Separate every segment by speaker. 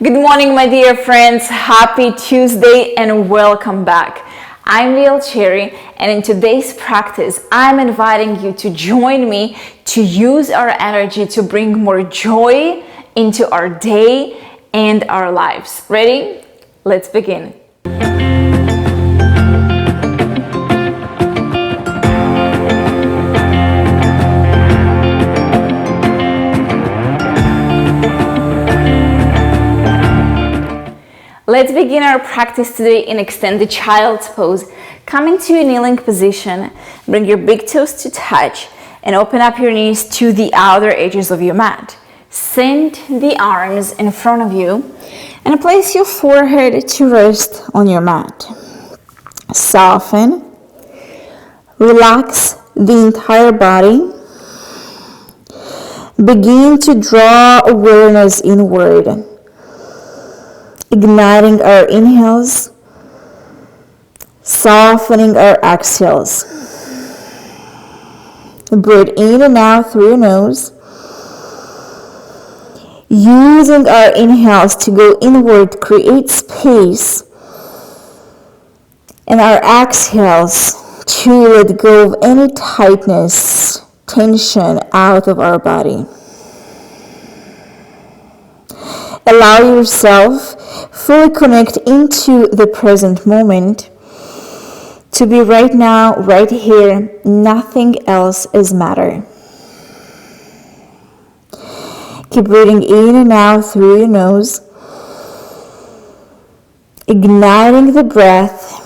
Speaker 1: Good morning, my dear friends. Happy Tuesday and welcome back. I'm Liel Cheri, and in today's practice, I'm inviting you to join me to use our energy to bring more joy into our day and our lives. Ready? Let's begin. Let's begin our practice today in extended child's pose. Come into a kneeling position, bring your big toes to touch, and open up your knees to the outer edges of your mat. Send the arms in front of you and place your forehead to rest on your mat. Soften, relax the entire body. Begin to draw awareness inward. Igniting our inhales, softening our exhales. Breathe in and out through your nose. Using our inhales to go inward, create space. And our exhales to let go of any tightness, tension out of our body. Allow yourself fully connect into the present moment. To be right now, right here, nothing else is matter. Keep breathing in and out through your nose. Igniting the breath.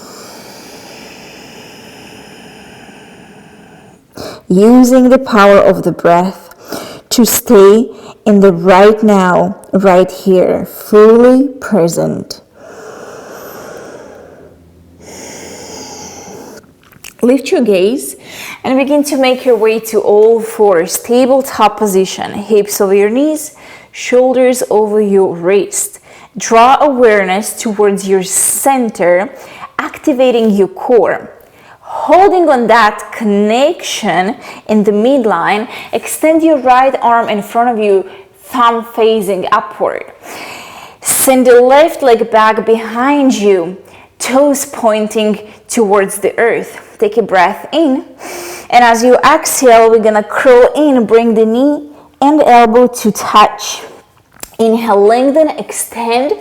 Speaker 1: Using the power of the breath to stay in the right now, right here, fully present. Lift your gaze and begin to make your way to all fours, tabletop position, hips over your knees, shoulders over your wrist. Draw awareness towards your center, activating your core. Holding on that connection in the midline, extend your right arm in front of you, thumb facing upward. Send the left leg back behind you, toes pointing towards the earth. Take a breath in, and as you exhale, we're gonna curl in, bring the knee and elbow to touch. Inhale, lengthen, extend.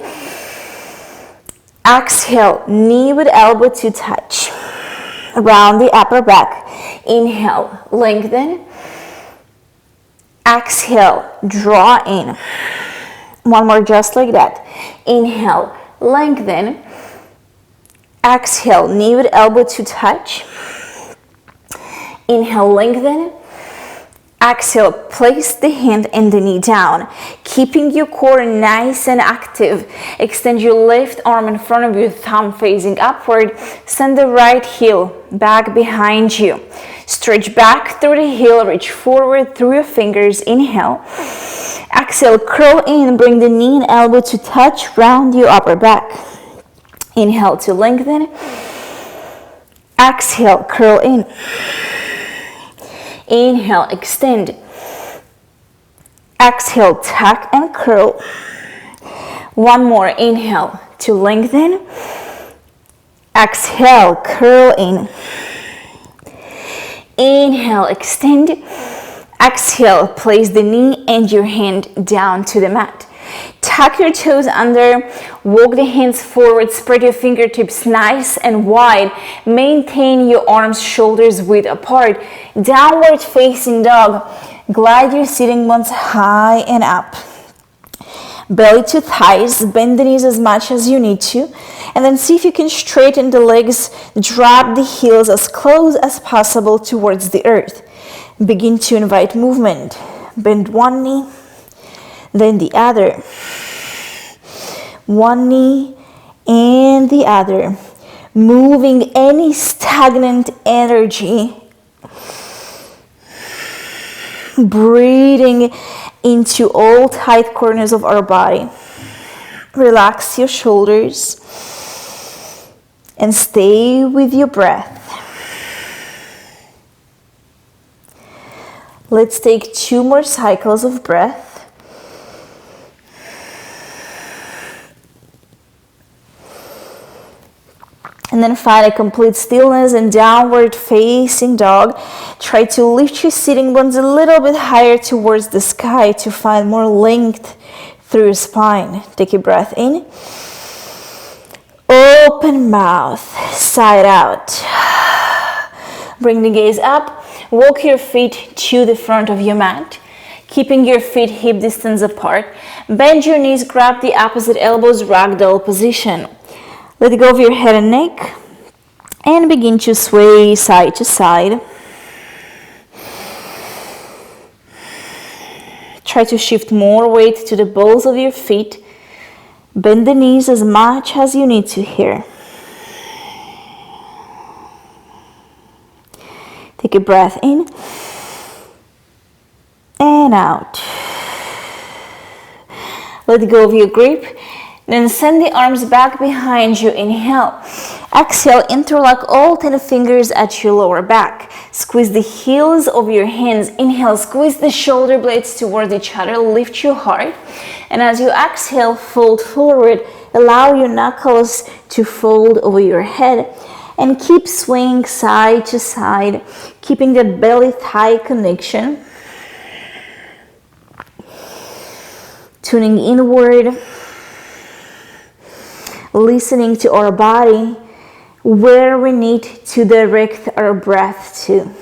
Speaker 1: Exhale, knee with elbow to touch. Around the upper back. Inhale, lengthen. Exhale, draw in. One more just like that. Inhale, lengthen. Exhale, knee with elbow to touch. Inhale, lengthen. Exhale, place the hand and the knee down, keeping your core nice and active. Extend your left arm in front of you, thumb facing upward. Send the right heel back behind you. Stretch back through the heel, reach forward through your fingers. Inhale. Exhale, curl in, bring the knee and elbow to touch, round your upper back. Inhale to lengthen. Exhale, curl in. Inhale, extend. Exhale, tuck and curl. One more. Inhale to lengthen. Exhale, curl in. Inhale, extend. Exhale, place the knee and your hand down to the mat. Tuck your toes under, walk the hands forward, spread your fingertips nice and wide. Maintain your arms, shoulders width apart. Downward facing dog. Glide your sitting bones high and up. Belly to thighs, bend the knees as much as you need to. And then see if you can straighten the legs, drop the heels as close as possible towards the earth. Begin to invite movement. Bend one knee, then the other. One knee and the other. Moving any stagnant energy. Breathing into all tight corners of our body. Relax your shoulders and stay with your breath. Let's take 2 more cycles of breath. And then find a complete stillness and downward facing dog. Try to lift your sitting bones a little bit higher towards the sky to find more length through your spine. Take a breath in. Open mouth, side out. Bring the gaze up. Walk your feet to the front of your mat, keeping your feet hip distance apart. Bend your knees, grab the opposite elbows, ragdoll position. Let go of your head and neck and begin to sway side to side. Try to shift more weight to the balls of your feet. Bend the knees as much as you need to here. Take a breath in and out. Let go of your grip. Then send the arms back behind you. Inhale. Exhale, interlock all 10 fingers at your lower back. Squeeze the heels of your hands. Inhale, squeeze the shoulder blades towards each other. Lift your heart. And as you exhale, fold forward. Allow your knuckles to fold over your head. And keep swinging side to side, keeping that belly-thigh connection. Tuning inward. Listening to our body, where we need to direct our breath to.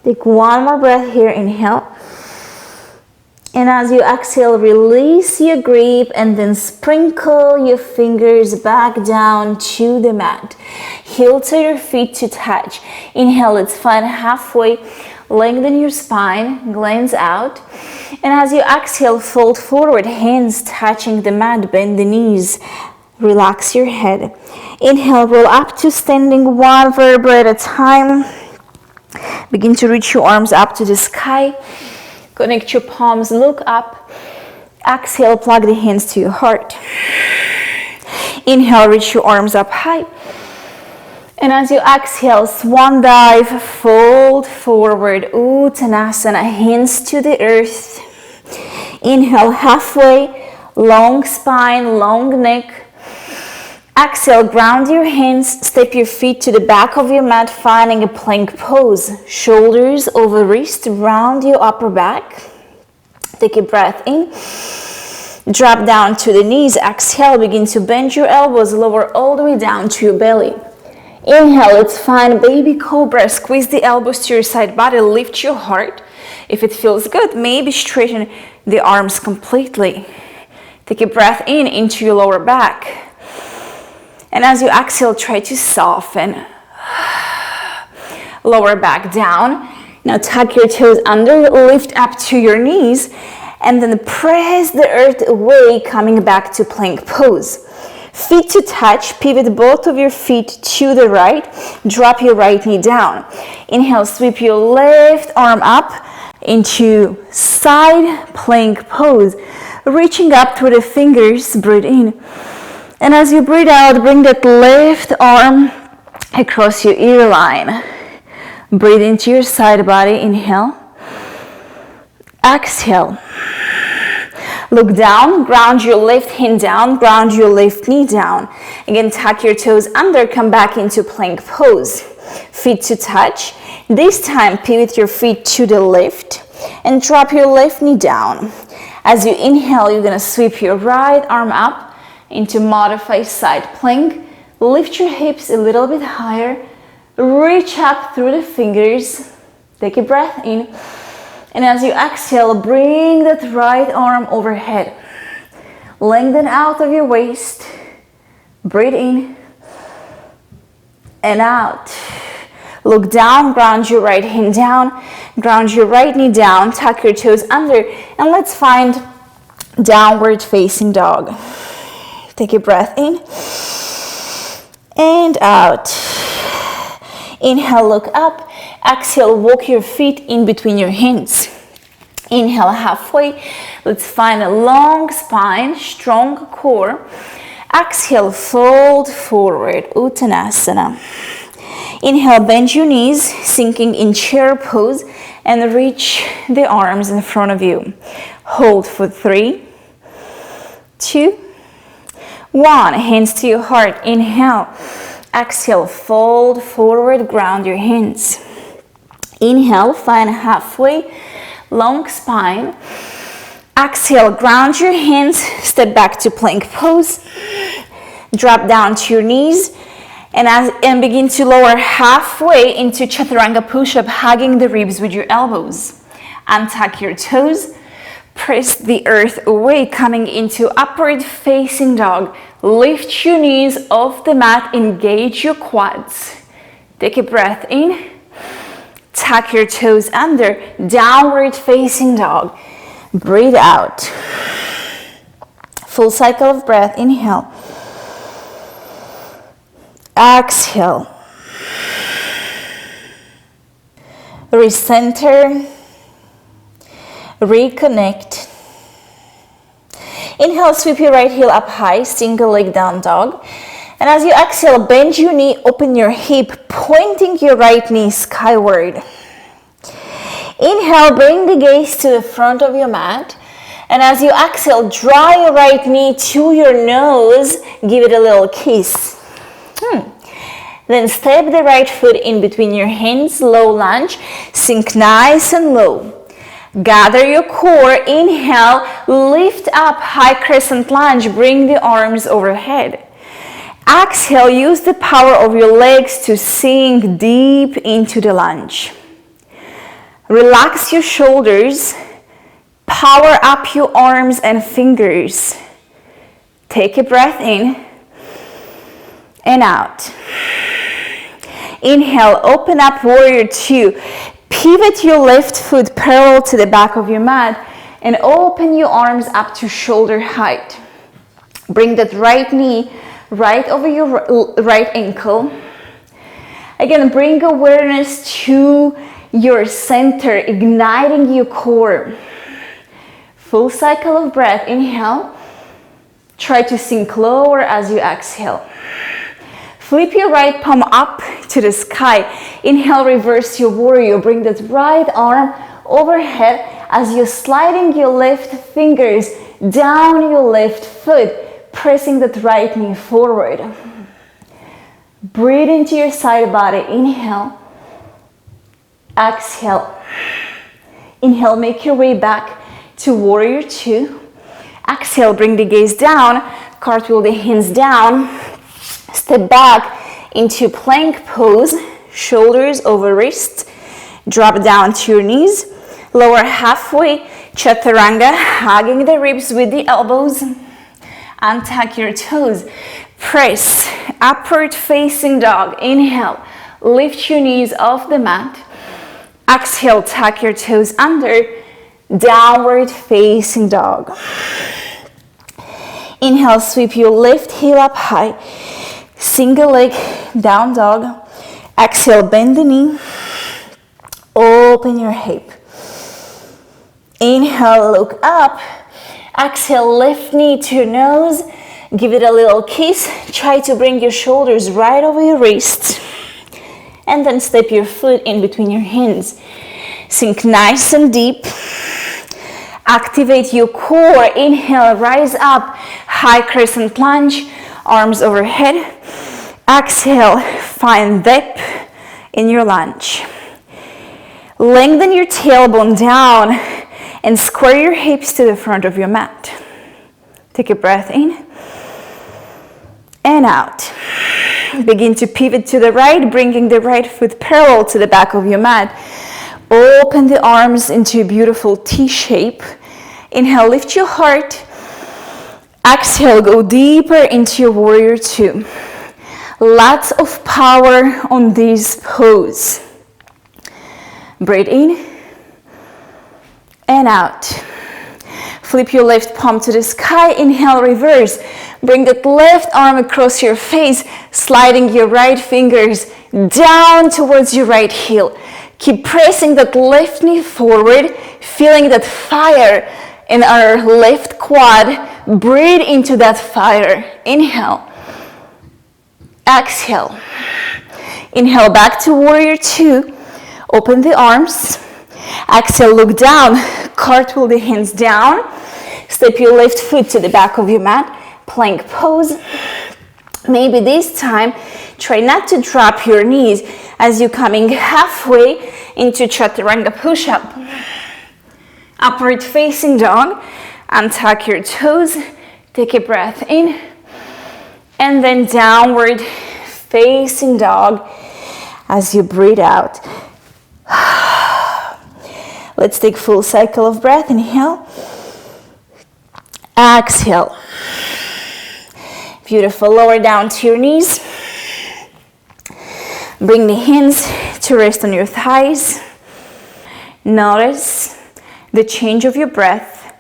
Speaker 1: Take one more breath here, inhale. And as you exhale, release your grip and then sprinkle your fingers back down to the mat. Heel to your feet to touch. Inhale, let's find halfway. Lengthen your spine, glance out. And as you exhale, fold forward, hands touching the mat, bend the knees, relax your head. Inhale, roll up to standing, one vertebra at a time. Begin to reach your arms up to the sky. Connect your palms, look up. Exhale, plug the hands to your heart. Inhale, reach your arms up high. And as you exhale, swan dive, fold forward, Uttanasana, hands to the earth. Inhale, halfway, long spine, long neck. Exhale, ground your hands, step your feet to the back of your mat, finding a plank pose. Shoulders over wrist, round your upper back. Take a breath in. Drop down to the knees. Exhale, begin to bend your elbows, lower all the way down to your belly. Inhale, let's find baby cobra. Squeeze the elbows to your side body, lift your heart. If it feels good, maybe straighten the arms completely. Take a breath in into your lower back. And as you exhale, try to soften. Lower back down. Now tuck your toes under, lift up to your knees, and then press the earth away, coming back to plank pose. Feet to touch, pivot both of your feet to the right, drop your right knee down. Inhale, sweep your left arm up into side plank pose, reaching up through the fingers, breathe in. And as you breathe out, bring that left arm across your ear line. Breathe into your side body, inhale. Exhale. Look down, ground your left hand down, ground your left knee down. Again, tuck your toes under, come back into plank pose. Feet to touch. This time, pivot your feet to the left and drop your left knee down. As you inhale, you're gonna sweep your right arm up into modified side plank. Lift your hips a little bit higher. Reach up through the fingers. Take a breath in. And as you exhale, bring that right arm overhead. Lengthen out of your waist. Breathe in and out. Look down, ground your right hand down, ground your right knee down, tuck your toes under, and let's find downward facing dog. Take a breath in and out. Inhale, look up. Exhale, walk your feet in between your hands. Inhale, halfway. Let's find a long spine, strong core. Exhale, fold forward, Uttanasana. Inhale, bend your knees, sinking in chair pose, and reach the arms in front of you. Hold for 3, 2, 1, hands to your heart, inhale. Exhale, fold forward, ground your hands. Inhale, find halfway, long spine. Exhale, ground your hands, step back to plank pose. Drop down to your knees and begin to lower halfway into chaturanga push-up, hugging the ribs with your elbows. Untuck your toes, press the earth away, coming into upward facing dog. Lift your knees off the mat, engage your quads. Take a breath in, tuck your toes under, downward facing dog. Breathe out. Full cycle of breath, inhale. Exhale. Recenter. Reconnect. Inhale, sweep your right heel up high, single leg down dog. And as you exhale, bend your knee, open your hip, pointing your right knee skyward. Inhale, bring the gaze to the front of your mat. And as you exhale, draw your right knee to your nose, give it a little kiss. Then step the right foot in between your hands, low lunge, sink nice and low. Gather your core, inhale, lift up, high crescent lunge, bring the arms overhead. Exhale, use the power of your legs to sink deep into the lunge. Relax your shoulders, power up your arms and fingers. Take a breath in and out. Inhale, open up, warrior two. Pivot your left foot parallel to the back of your mat and open your arms up to shoulder height. Bring that right knee right over your right ankle. Again, bring awareness to your center, igniting your core. Full cycle of breath, inhale. Try to sink lower as you exhale. Flip your right palm up to the sky. Inhale, reverse your warrior. Bring that right arm overhead as you're sliding your left fingers down your left foot, pressing that right knee forward. Breathe into your side body. Inhale. Exhale. Inhale, make your way back to warrior two. Exhale, bring the gaze down. Cartwheel the hands down. Step back into plank pose, shoulders over wrists. Drop down to your knees. Lower halfway, chaturanga, hugging the ribs with the elbows. Untuck your toes. Press, upward facing dog. Inhale, lift your knees off the mat. Exhale, tuck your toes under, downward facing dog. Inhale, sweep your left heel up high. Single leg, down dog. Exhale, bend the knee. Open your hip. Inhale, look up. Exhale, left knee to your nose. Give it a little kiss. Try to bring your shoulders right over your wrists. And then step your foot in between your hands. Sink nice and deep. Activate your core. Inhale, rise up. High crescent lunge. Arms overhead. Exhale, find depth in your lunge. Lengthen your tailbone down and square your hips to the front of your mat. Take a breath in and out. Begin to pivot to the right, bringing the right foot parallel to the back of your mat. Open the arms into a beautiful T shape. Inhale, lift your heart. Exhale, go deeper into your warrior two. Lots of power on this pose. Breathe in and out. Flip your left palm to the sky. Inhale, reverse. Bring that left arm across your face, sliding your right fingers down towards your right heel. Keep pressing that left knee forward, feeling that fire in our left quad. Breathe into that fire. Inhale. Exhale. Inhale, back to warrior two. Open the arms. Exhale, look down. Cartwheel the hands down. Step your left foot to the back of your mat. plank pose. Maybe this time, try not to drop your knees as you're coming halfway into Chaturanga push-up. Upward facing dog, untuck your toes, take a breath in, and then downward facing dog as you breathe out. Let's take full cycle of breath. Inhale, exhale. Beautiful. Lower down to your knees. Bring the hands to rest on your thighs. Notice the change of your breath,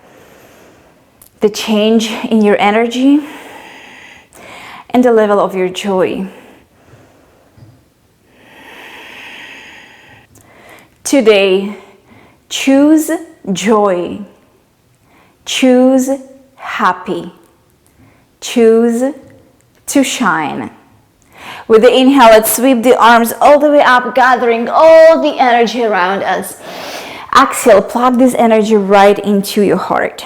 Speaker 1: the change in your energy, and the level of your joy. Today, choose joy. Choose happy. Choose to shine. With the inhale, let's sweep the arms all the way up, gathering all the energy around us. Exhale, plug this energy right into your heart.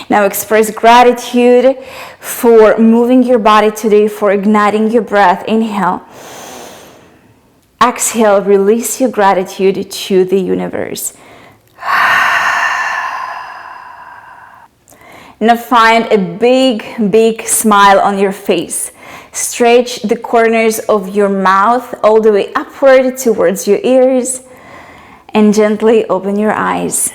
Speaker 1: Now express gratitude for moving your body today, for igniting your breath. Inhale. Exhale, release your gratitude to the universe. Now find a big smile on your face. Stretch the corners of your mouth all the way upward towards your ears and gently open your eyes.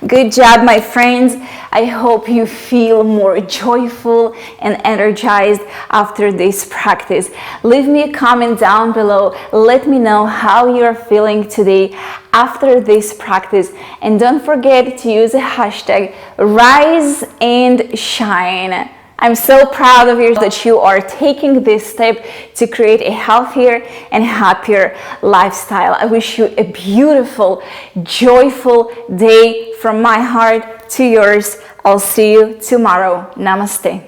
Speaker 1: Good job, my friends. I hope you feel more joyful and energized after this practice. Leave me a comment down below. Let me know how you're feeling today after this practice. And don't forget to use the hashtag Rise and Shine. I'm so proud of you that you are taking this step to create a healthier and happier lifestyle. I wish you a beautiful, joyful day from my heart to yours. I'll see you tomorrow. Namaste.